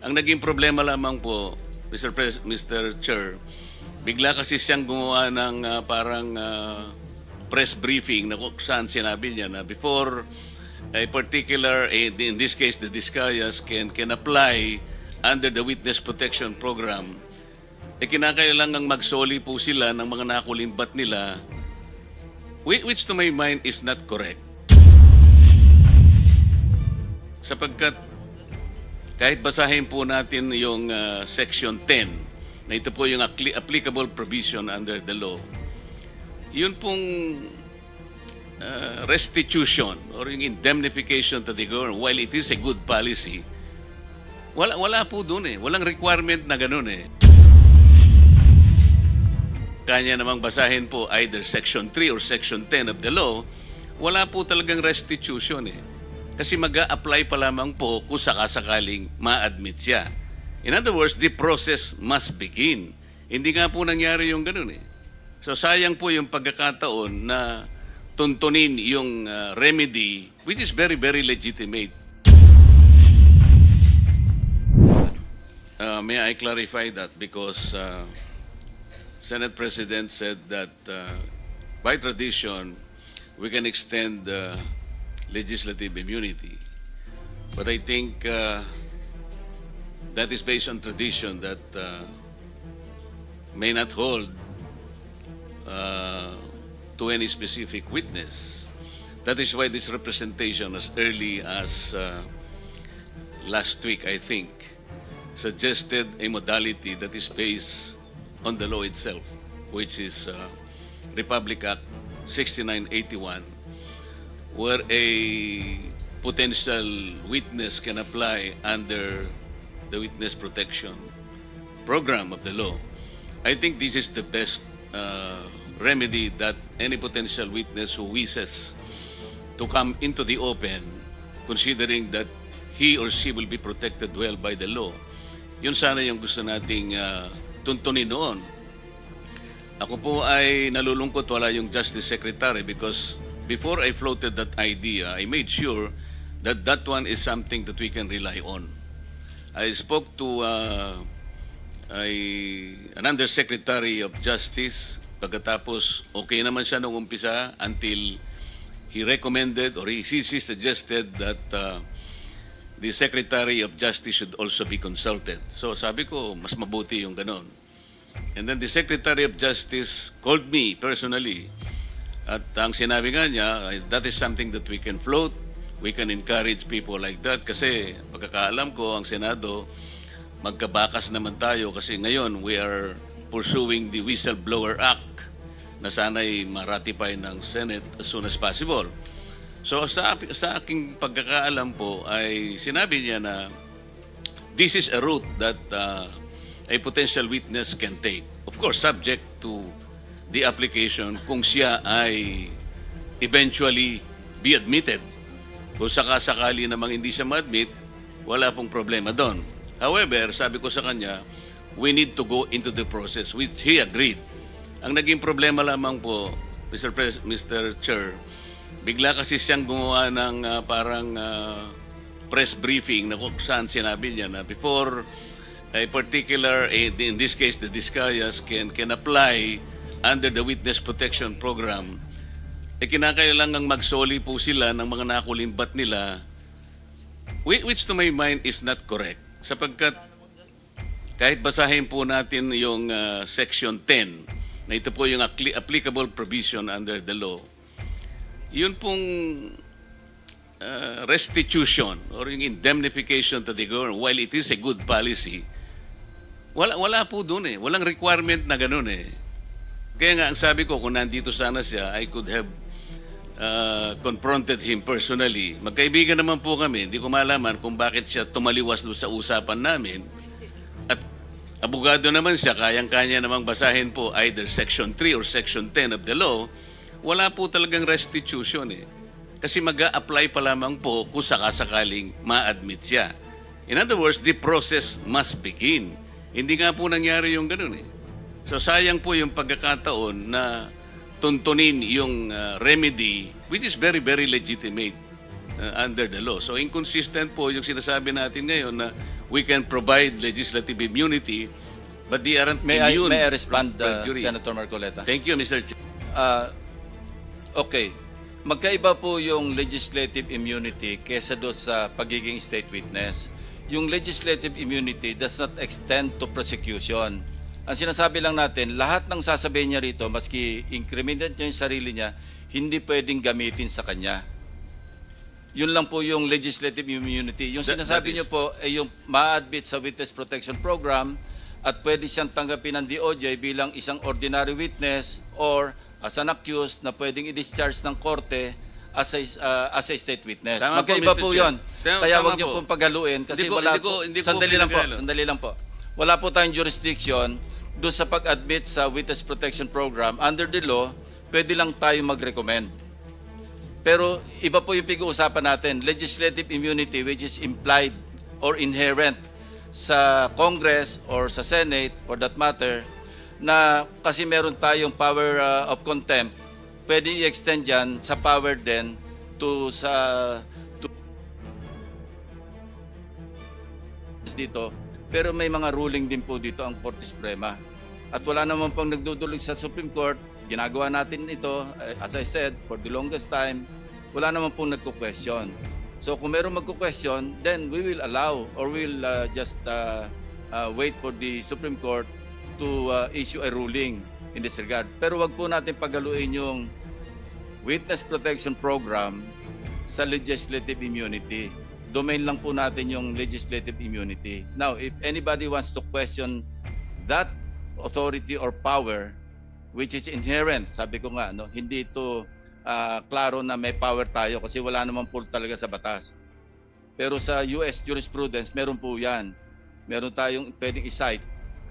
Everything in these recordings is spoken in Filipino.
Ang naging problema lamang po, Mr. Chair, bigla kasi siyang gumawa ng parang press briefing na kung saan sinabi niya na before a particular, in this case, the Discayas can apply under the Witness Protection Program, kinakailangang magsoli po sila ng mga nakulimbat nila, which to my mind is not correct. Sapagkat kahit basahin po natin yung Section 10, na ito po yung applicable provision under the law, yun pong restitution or yung indemnification to the government, while it is a good policy, wala po dun eh. Walang requirement na ganun eh. Kanya namang basahin po either Section 3 or Section 10 of the law, wala po talagang restitution eh. Kasi mag-a-apply pa lamang po kung sakasakaling ma-admit siya. In other words, the process must begin. Hindi nga po nangyari yung ganun eh. So sayang po yung pagkakataon na tuntunin yung remedy, which is very, very legitimate. May I clarify that because Senate President said that by tradition, we can extend legislative immunity. But I think that is based on tradition that may not hold to any specific witness. That is why this representation, as early as last week, I think, suggested a modality that is based on the law itself, which is Republic Act 6981, where a potential witness can apply under the Witness Protection Program of the law. I think this is the best remedy that any potential witness who wishes to come into the open, considering that he or she will be protected well by the law. Yun sana yung gusto nating tuntunin noon. Ako po ay nalulungkot wala yung Justice Secretary because before I floated that idea, I made sure that that one is something that we can rely on. I spoke to an Undersecretary of Justice. Pagkatapos, okay naman siya nung umpisa until he recommended or he suggested that the Secretary of Justice should also be consulted. So sabi ko, mas mabuti yung ganon. And then the Secretary of Justice called me personally. At ang sinabi nga niya, that is something that we can float. We can encourage people like that. Kasi pagkakaalam ko, ang Senado, magkabakas naman tayo kasi ngayon we are pursuing the Whistleblower Act na sana'y ma-ratify ng Senate as soon as possible. So sa aking pagkakaalam po ay sinabi niya na this is a route that a potential witness can take. Of course, subject to the application kung siya ay eventually be admitted. Kung sakasakali namang hindi siya ma-admit, wala pong problema doon. However, sabi ko sa kanya, we need to go into the process, which he agreed. Ang naging problema lamang po, Mr. Chair, bigla kasi siyang gumawa ng parang press briefing na kung saan sinabi niya na before a particular, in this case, the Discayas can apply under the Witness Protection Program, kinakailangang magsoli po sila ng mga nakulimbat nila, which to my mind is not correct. Sapagkat kahit basahin po natin yung Section 10, na ito po yung applicable provision under the law, yun pong restitution or yung indemnification to the government, while it is a good policy, wala po dun eh. Walang requirement na ganun eh. Kaya nga, ang sabi ko, kung nandito sana siya, I could have confronted him personally. Magkaibigan naman po kami. Hindi ko malaman kung bakit siya tumaliwas doon sa usapan namin. At abogado naman siya, kayang-kanya namang basahin po either Section 3 or Section 10 of the law. Wala po talagang restitution eh. Kasi mag-a-apply pa lamang po kung sakasakaling ma-admit siya. In other words, the process must begin. Hindi nga po nangyari yung ganun eh. So sayang po yung pagkakataon na tuntunin yung remedy, which is very, very legitimate. under the law. So inconsistent po yung sinasabi natin ngayon na we can provide legislative immunity but they aren't May I immune respond, from perjury. Senator Marcoleta? Thank you, Mr. Chair. Okay. Magkaiba po yung legislative immunity kesa doon sa pagiging state witness. Yung legislative immunity does not extend to prosecution. Ang sinasabi lang natin, lahat ng sasabihin niya rito, maski incriminate niya yung sarili niya, hindi pwedeng gamitin sa kanya. Yun lang po yung legislative immunity. Yung sinasabi niyo po ay yung ma-admit sa witness protection program at pwede siyang tanggapin ng DOJ bilang isang ordinary witness or as an accused na pwedeng i-discharge ng korte as a state witness. Tama Magkaiba po, po Mr. yun. Chair. Kaya Tama wag niyo po. pong paghaluin kasi Hindi ko sandali lang po. Wala po tayong jurisdiction doon sa pag-admit sa witness protection program. Under the law, pwede lang tayo mag-recommend. Pero iba po yung pag-uusapan natin, legislative immunity which is implied or inherent sa Congress or sa Senate for that matter, na kasi meron tayong power of contempt, pwede i-extend yan sa power din to dito. Pero may mga ruling din po dito ang Korte Suprema. At wala naman pong nagdudulog sa Supreme Court. Ginagawa natin ito, as I said, for the longest time, wala naman pong nagko-question. So kung meron magko-question, then we will allow or we'll just wait for the Supreme Court to issue a ruling in this regard. Pero wag po natin pagaluin yung witness protection program sa legislative immunity. Domain lang po natin yung legislative immunity. Now, if anybody wants to question that authority or power, which is inherent, sabi ko nga, no, hindi ito klaro na may power tayo kasi wala naman po talaga sa batas. Pero sa US jurisprudence, meron po yan. Meron tayong pwedeng i-cite.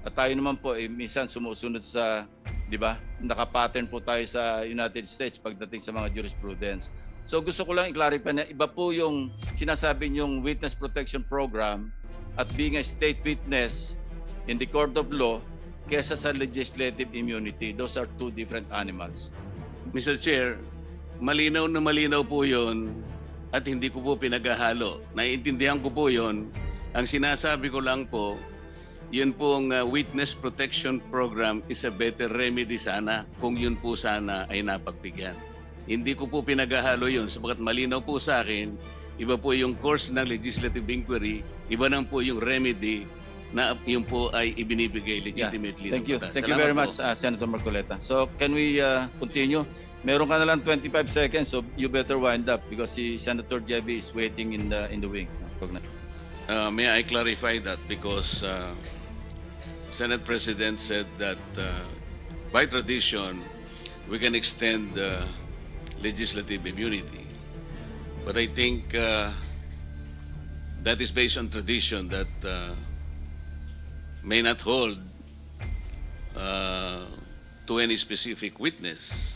At tayo naman po, minsan sumusunod sa, di ba, nakapattern po tayo sa United States pagdating sa mga jurisprudence. So gusto ko lang i-clarify na iba po yung sinasabi niyong witness protection program at being a state witness in the court of law kesa sa legislative immunity. Those are two different animals. Mr. Chair, malinaw na malinaw po yun at hindi ko po pinaghahalo. Naiintindihan ko po yun. Ang sinasabi ko lang po, yun pong witness protection program is a better remedy sana kung yun po sana ay napagbigyan. Hindi ko po pinaghahalo yun sapagat malinaw po sa akin, iba po yung course ng legislative inquiry, iba nang po yung remedy na yun po ay ibinibigay legitimately. Thank you. ng batas. Thank you Salamat very po. much, Senator Marcoleta. So can we continue? Meron ka na lang 25 seconds, so you better wind up because si Senator JB is waiting in the wings. May I clarify that because Senate President said that by tradition, we can extend legislative immunity. But I think that is based on tradition that may not hold to any specific witness.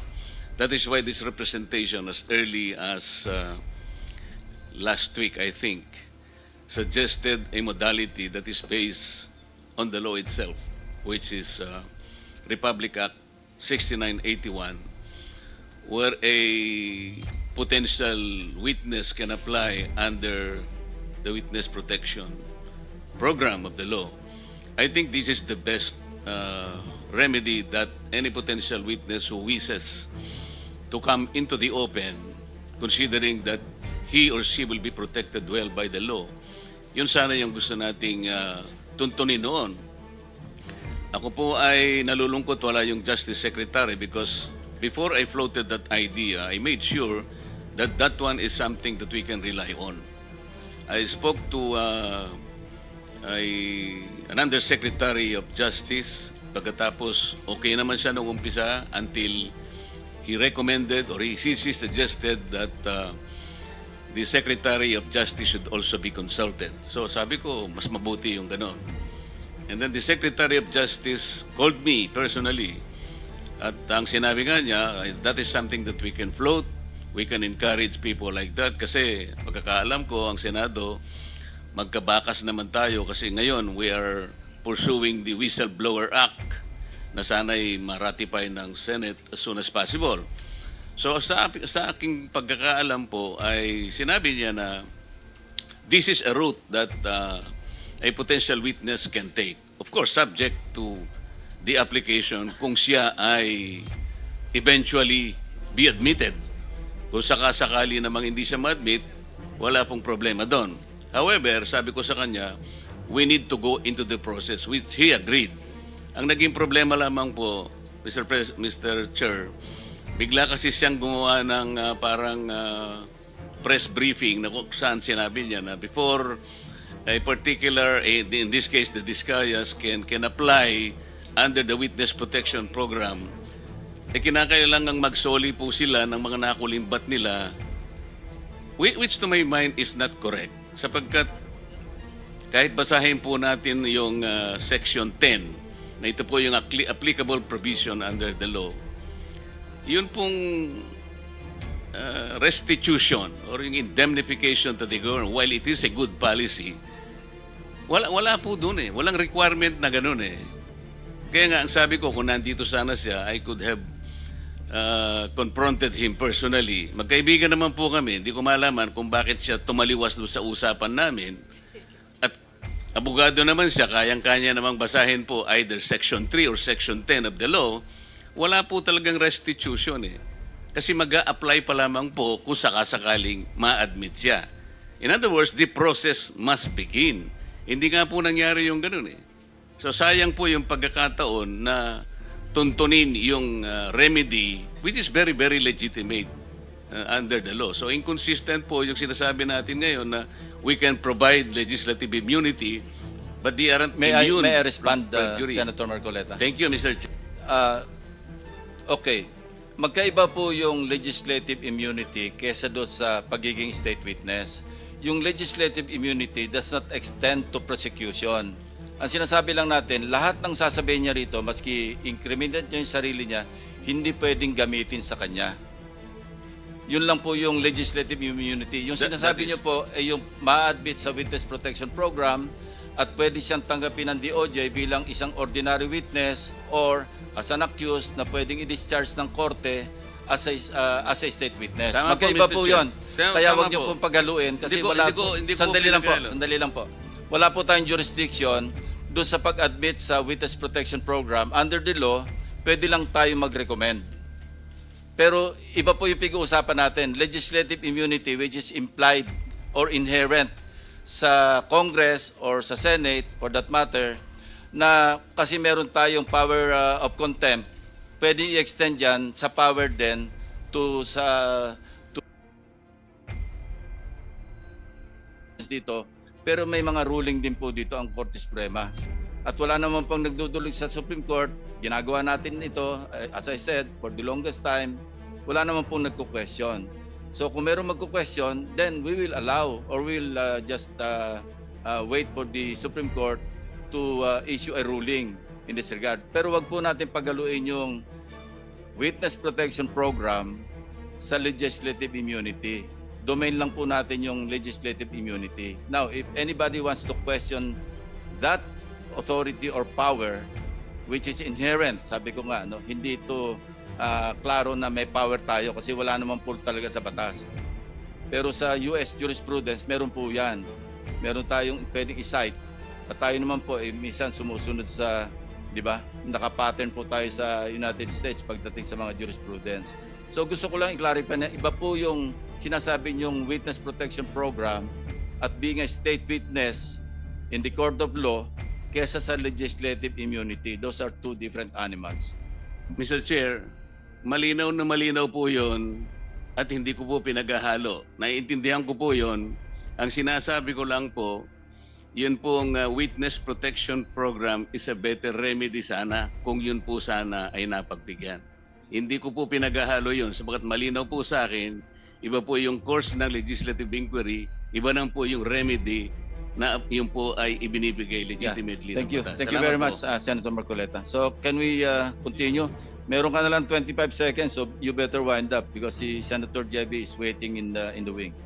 That is why this representation, as early as last week, I think, suggested a modality that is based on the law itself, which is Republic Act 6981, where a potential witness can apply under the witness protection program of the law. I think this is the best remedy that any potential witness who wishes to come into the open, considering that he or she will be protected well by the law. Yun sana yung gusto nating tuntunin noon. Ako po ay nalulungkot wala yung Justice Secretary because before I floated that idea, I made sure that that one is something that we can rely on. I spoke to an Undersecretary of Justice, pagkatapos okay naman siya nung umpisa until he recommended or he suggested that the Secretary of Justice should also be consulted. So sabi ko, mas mabuti yung ganon. And then the Secretary of Justice called me personally. At ang sinabi nga niya, that is something that we can float. We can encourage people like that. Kasi pagkakaalam ko, ang Senado, magkabakas naman tayo kasi ngayon we are pursuing the Whistleblower Act na sana'y ma-ratify ng Senate as soon as possible. So sa aking pagkakaalam po ay sinabi niya na this is a route that a potential witness can take. Of course, subject to the application kung siya ay eventually be admitted. Kung sakasakali namang hindi siya ma-admit, wala pong problema doon. However, sabi ko sa kanya, we need to go into the process, which he agreed. Ang naging problema lamang po, Mr. Chair, bigla kasi siyang gumawa ng parang press briefing na kung saan sinabi niya na before a particular, in this case, the Discayas can apply under the Witness Protection Program, kinakailangang magsoli po sila ng mga nakulimbat nila, which to my mind is not correct. Sapagkat kahit basahin po natin yung Section 10, na ito po yung applicable provision under the law, yun pong restitution or yung indemnification to the government, while it is a good policy, wala po dun eh. Walang requirement na ganun eh. Kaya nga, ang sabi ko, kung nandito sana siya, I could have confronted him personally. Magkaibigan naman po kami. Hindi ko malaman kung bakit siya tumaliwas doon sa usapan namin. At abogado naman siya, kayang-kanya namang basahin po either Section 3 or Section 10 of the law. Wala po talagang restitution eh. Kasi mag-a-apply pa lamang po kung sakasakaling ma-admit siya. In other words, the process must begin. Hindi nga po nangyari yung ganun eh. So sayang po yung pagkakataon na tuntunin yung remedy, which is very, very legitimate under the law. So inconsistent po yung sinasabi natin ngayon na we can provide legislative immunity, but they aren't immune. May I respond, from perjury. Senator Marcoleta? Thank you, Mr. Chair. Okay. Magkaiba po yung legislative immunity kesa doon sa pagiging state witness. Yung legislative immunity does not extend to prosecution. Ang sinasabi lang natin, lahat ng sasabihin niya rito, maski incriminate niya yung sarili niya, hindi pwedeng gamitin sa kanya. Yun lang po yung legislative immunity. Yung sinasabi niyo po ay yung ma-admit sa Witness Protection Program at pwede siyang tanggapin ng DOJ bilang isang ordinary witness or as an accused na pwedeng i-discharge ng korte as a state witness. Tama Magkaiba po yun. Kaya Tama huwag niyo po. pong paghaluin kasi Hindi ko sandali lang po. Wala po tayong jurisdiction doon sa pag-admit sa Witness Protection Program. Under the law, pwede lang tayo mag-recommend. Pero iba po yung pag-uusapan natin, legislative immunity which is implied or inherent sa Congress or sa Senate for that matter, na kasi meron tayong power of contempt, pwede i-extend yan sa power din to dito. Pero may mga ruling din po dito ang Korte Suprema. At wala naman pang nagdudulog sa Supreme Court. Ginagawa natin ito, as I said, for the longest time, wala naman pong nagko-question. So kung meron magko-question, then we will allow or we'll just wait for the Supreme Court to issue a ruling in this regard. Pero wag po natin pagaluin yung Witness Protection Program sa legislative immunity. Domain lang po natin yung legislative immunity. Now, if anybody wants to question that authority or power, which is inherent, sabi ko nga, no, hindi ito klaro na may power tayo kasi wala naman po talaga sa batas. Pero sa US jurisprudence, meron po yan. Meron tayong pwedeng i-cite. At tayo naman po, minsan sumusunod sa, di ba, nakapattern po tayo sa United States pagdating sa mga jurisprudence. So gusto ko lang i-clarify na iba po yung sinasabi niyong Witness Protection Program at being a state witness in the court of law kesa sa legislative immunity. Those are two different animals. Mr. Chair, malinaw na malinaw po yun at hindi ko po pinaghahalo. Naiintindihan ko po yun. Ang sinasabi ko lang po, yun pong Witness Protection Program is a better remedy sana kung yun po sana ay napagbigyan. Hindi ko po pinaghahalo yun sapagat malinaw po sa akin, iba po yung course ng legislative inquiry, iba nang po yung remedy na yun po ay ibinibigay legitimately. Thank you. Thank you Salamat very po. much, Senator Marcoleta. So can we continue? Meron ka na lang 25 seconds, so you better wind up because si Senator JB is waiting in the wings.